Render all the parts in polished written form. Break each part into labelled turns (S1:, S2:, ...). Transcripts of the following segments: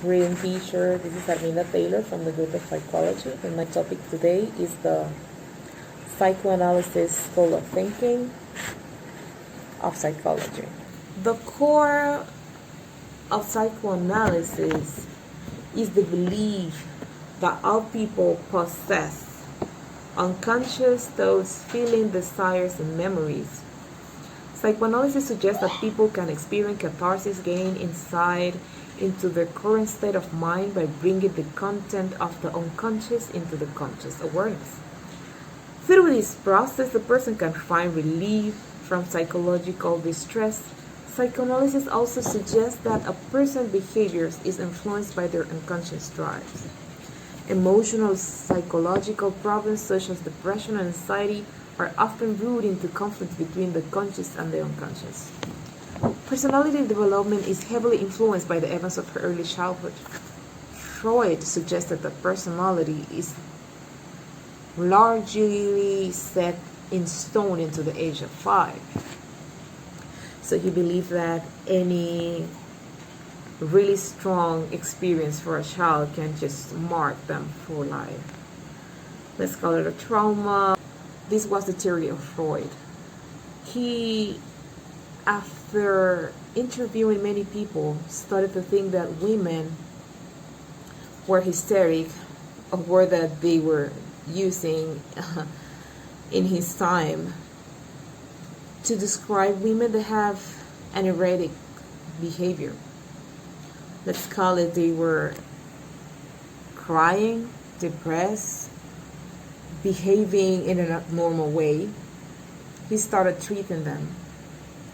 S1: reading teacher. This is Arminda Taylor from the group of psychology, and my topic today is the psychoanalysis school of thinking of psychology. The core of psychoanalysis is the belief that all people possess unconscious thoughts, feelings, desires, and memories. Psychoanalysis suggests that people can experience catharsis, gain insight into their current state of mind by bringing the content of the unconscious into the conscious awareness. Through this process, the person can find relief from psychological distress. Psychoanalysis also suggests that a person's behavior is influenced by their unconscious drives. Emotional psychological problems such as depression and anxiety are often rooted into conflicts between the conscious and the unconscious. Personality development is heavily influenced by the events of early childhood. Freud suggested that personality is largely set in stone into the age of 5. So he believed that any really strong experience for a child can just mark them for life. Let's call it a trauma. This was the theory of Freud. He, after interviewing many people, started to think that women were hysteric, a word that they were using in his time to describe women that have an erratic behavior. Let's call it they were crying, depressed, behaving in an abnormal way. He started treating them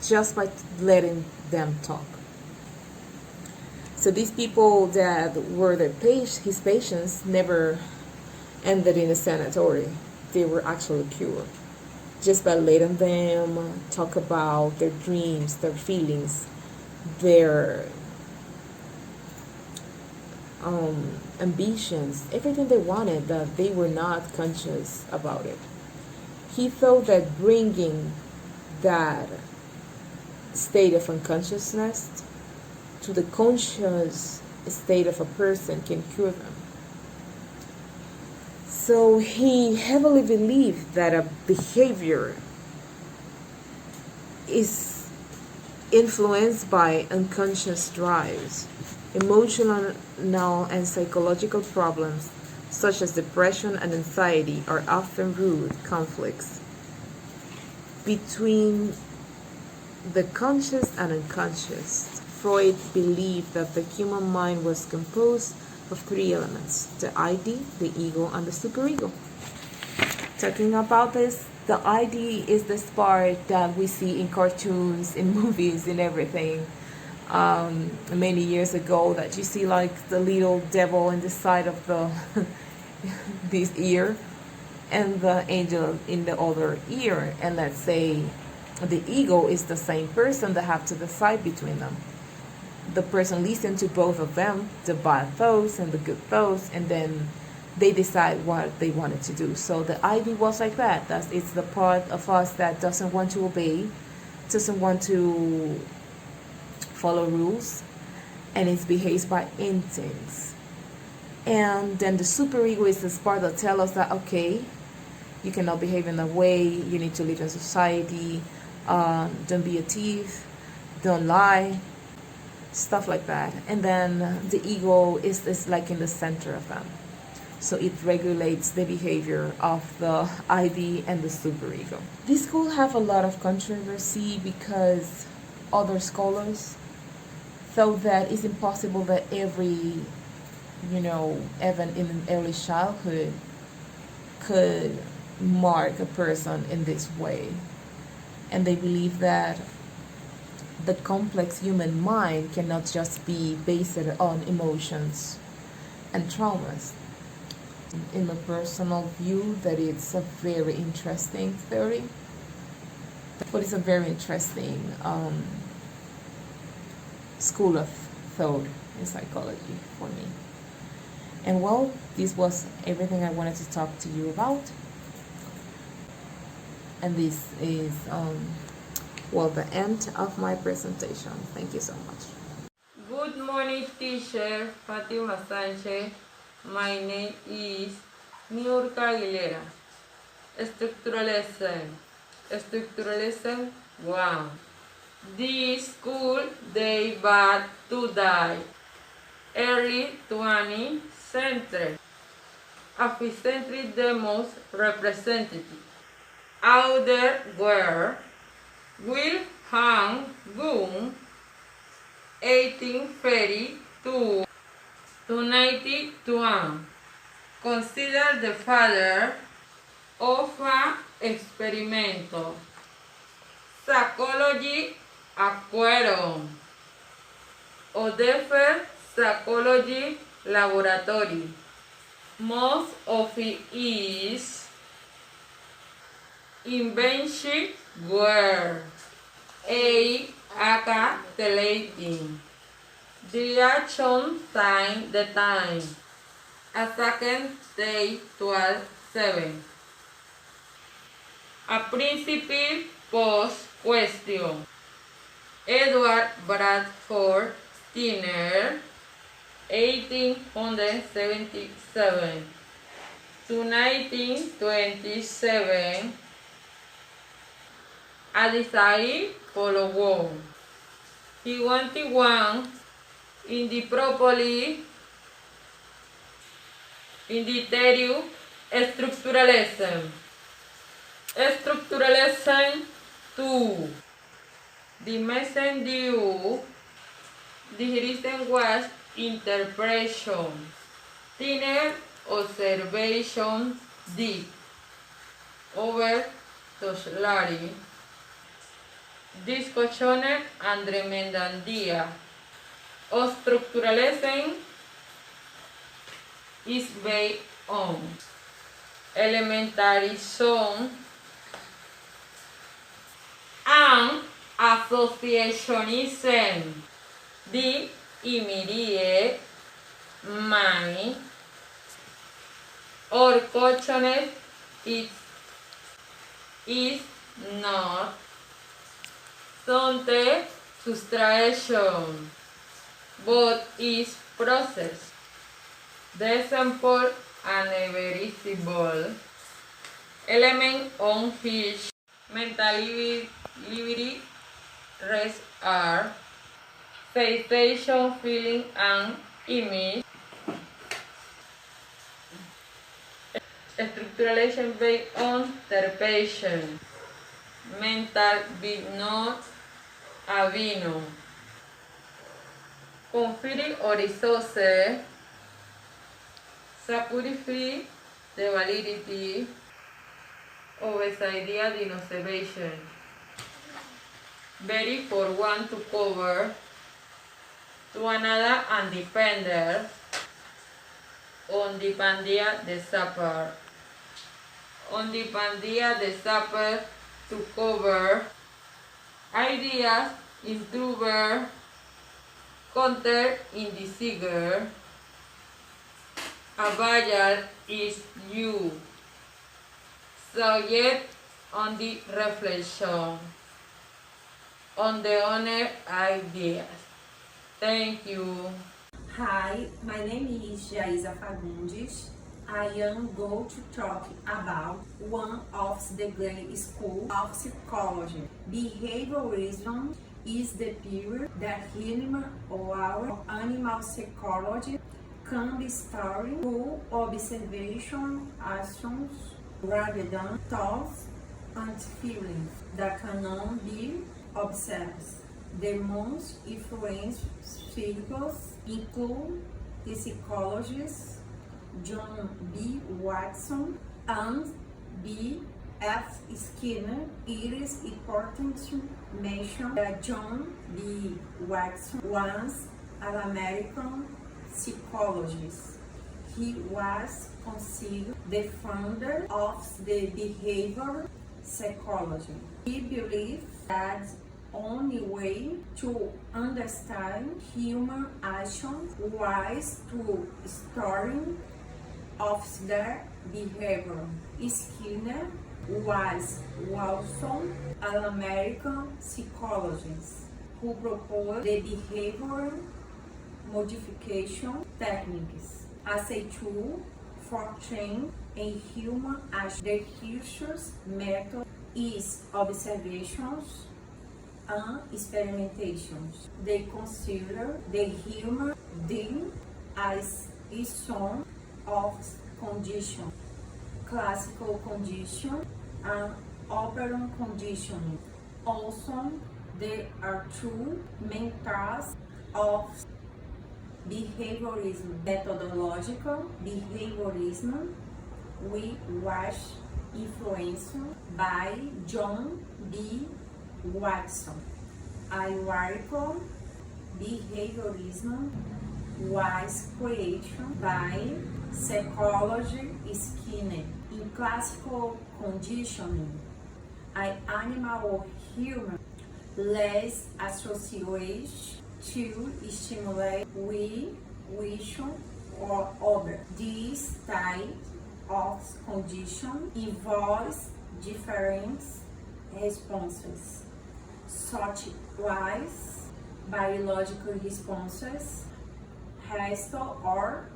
S1: just by letting them talk. So these people that were his patients never ended in a sanatory. They were actually cured just by letting them talk about their dreams, their feelings, their ambitions, everything they wanted, that they were not conscious about it. He thought that bringing that state of unconsciousness to the conscious state of a person can cure them. So he heavily believed that a behavior is influenced by unconscious drives. Emotional and psychological problems such as depression and anxiety are often root conflicts between the conscious and unconscious. Freud believed that the human mind was composed of 3 elements: the ID, the ego, and the superego. Talking about this, the ID is this part that we see in cartoons, in movies, in everything. Many years ago, that you see like the little devil in the side of the this ear and the angel in the other ear, and let's say the ego is the same person that have to decide between them. The person listens to both of them, the bad thoughts and the good thoughts, and then they decide what they wanted to do. So the ID was like that. It's the part of us that doesn't want to obey, doesn't want to follow rules, and it behaves by instincts. And then the superego is this part that tells us that, okay, you cannot behave in that way, you need to live in society, don't be a thief, don't lie, stuff like that. And then the ego is like in the center of them. So it regulates the behavior of the ID and the superego. This could have a lot of controversy because other scholars thought that it's impossible that every, event in early childhood could mark a person in this way. And they believe that the complex human mind cannot just be based on emotions and traumas. In my personal view, that it's a very interesting theory, but it's a very interesting school of thought in psychology for me. And well, this was everything I wanted to talk to you about. And this is the end of my presentation. Thank you so much.
S2: Good morning, teacher Fatima Sanchez. My name is Niurka Aguilera. Structuralism. Structuralism 1. This school day but to die. Early 20th century. Efficiently the most representative. Other were Wilhelm Wundt, 1832 to 1921, considered the father of experimento. Psychology Aquarium, Odefer Psychology Laboratory. Most of its inventions were acatelating, reaction time the time, a second day 12-7. A principal post question. Edward Bradford Steiner, 1877 to 1927. A desire followed. He wanted one in the properly in the theory structuralism. Structuralism 2. The main view, the reason was interpretation. Thinner observation deep over Toshlari. Discussiones entre Mendandia. Structuralism is based on elementarism and associationism. The immediate mind or consciousness is not something subtraction, but is process. The simple and irreversible element on which mental liberty rests are sensation, feeling, and image. Structuralism based on interpretation. Mental Vignot Avino. Conferring resources, sacrifice the validity of this idea in observation. Very for one to cover to another and depender on dependia de supper. On dependia de supper to cover ideas intruder content in the figure. A buyer is you. Subject on the reflection on the owner ideas. Thank you.
S3: Hi, my name is Jaisa Fagundes. I am going to talk about one of the great schools of psychology. Behaviorism is the period that human or our animal psychology can be studied through observation, actions, rather than thoughts and feelings that cannot be observed. The most influential figures include the psychologists John B. Watson and B. F. Skinner. It is important to mention that John B. Watson was an American psychologist. He was considered the founder of the behavioral psychology. He believed that only way to understand human action was through studying of their behavior. Skinner was also an American psychologist who proposed the behavioral modification techniques as a tool for training a human action. The research method is observations and experimentations. They consider the human being as a sum of conditions, classical condition and operant conditioning. Also, there are two main types of behaviorism: methodological behaviorism, which was influenced by John B. Watson. Hierarchical behaviorism was created by psychology Skinner. In classical conditioning, an animal or human less associated to stimulate we wish or other. This type of condition involves different responses, such as biological responses, hostile or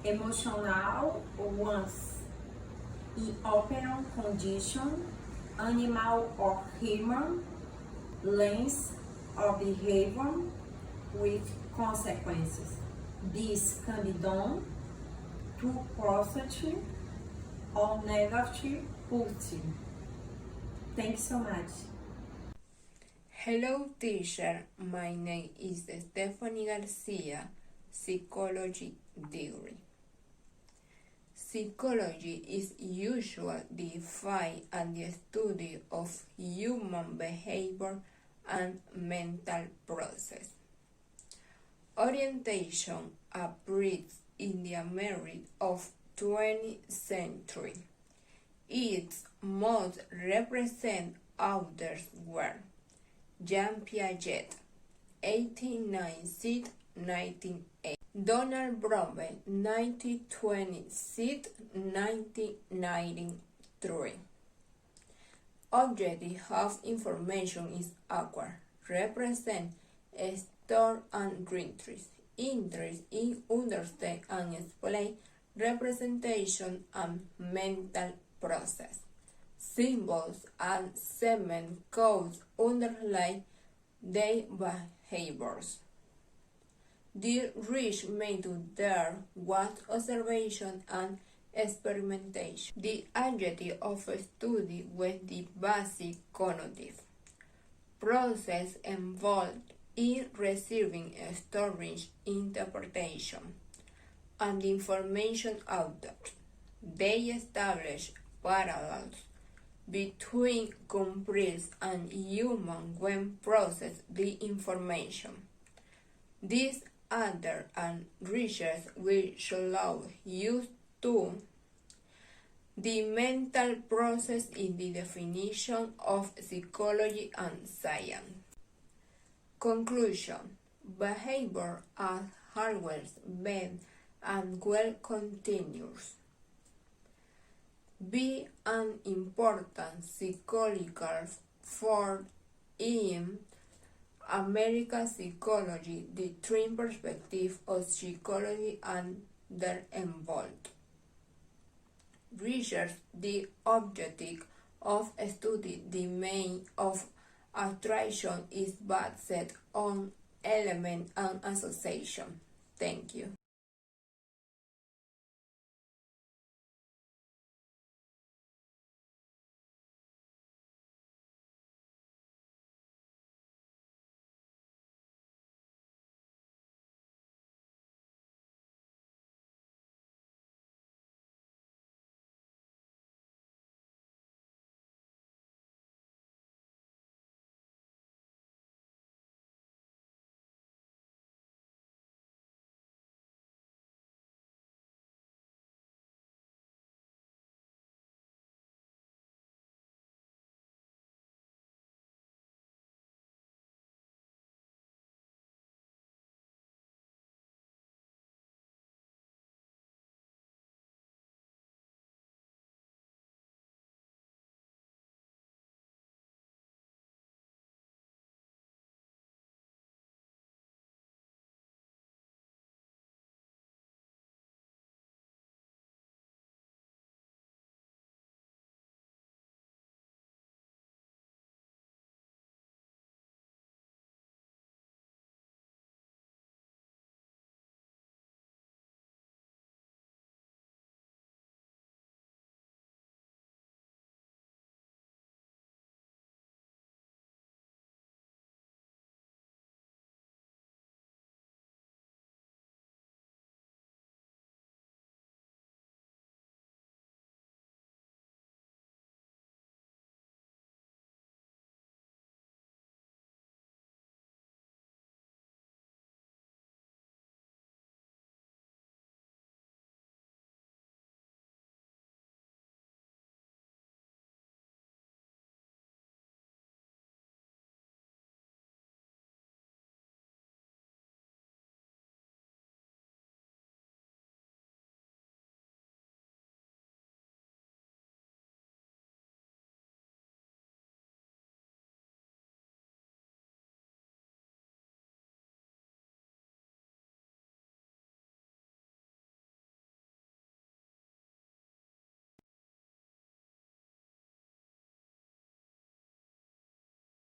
S3: emotional ones. In operant condition, animal or human lengths of behavior with consequences. This can be done through positive or negative pulsing. Thanks so much.
S4: Hello teacher, my name is Stephanie Garcia, psychology degree. Psychology is usually defined as the study of human behavior and mental process. Orientation appeared in the America of 20th century. Its most represent authors were Jean Piaget, 1896-1980, Donald Brown, 1926-1993. Objective of information is awkward, represent store and interest in understand and explain representation and mental process. Symbols and segment codes underlie their behaviors. The rich method there was observation and experimentation. The objective of study was the basic cognitive process involved in receiving, storing, interpretation, and information output. They established parallels between computers and humans when process the information. These other and research which allow use to the mental process in the definition of psychology and science. Conclusion: behavior as hardware bent and well continues. Be an important psychological force in American psychology, the three perspectives of psychology and their involved. Research the objective of study the meaning of attraction is based on element and association. Thank you.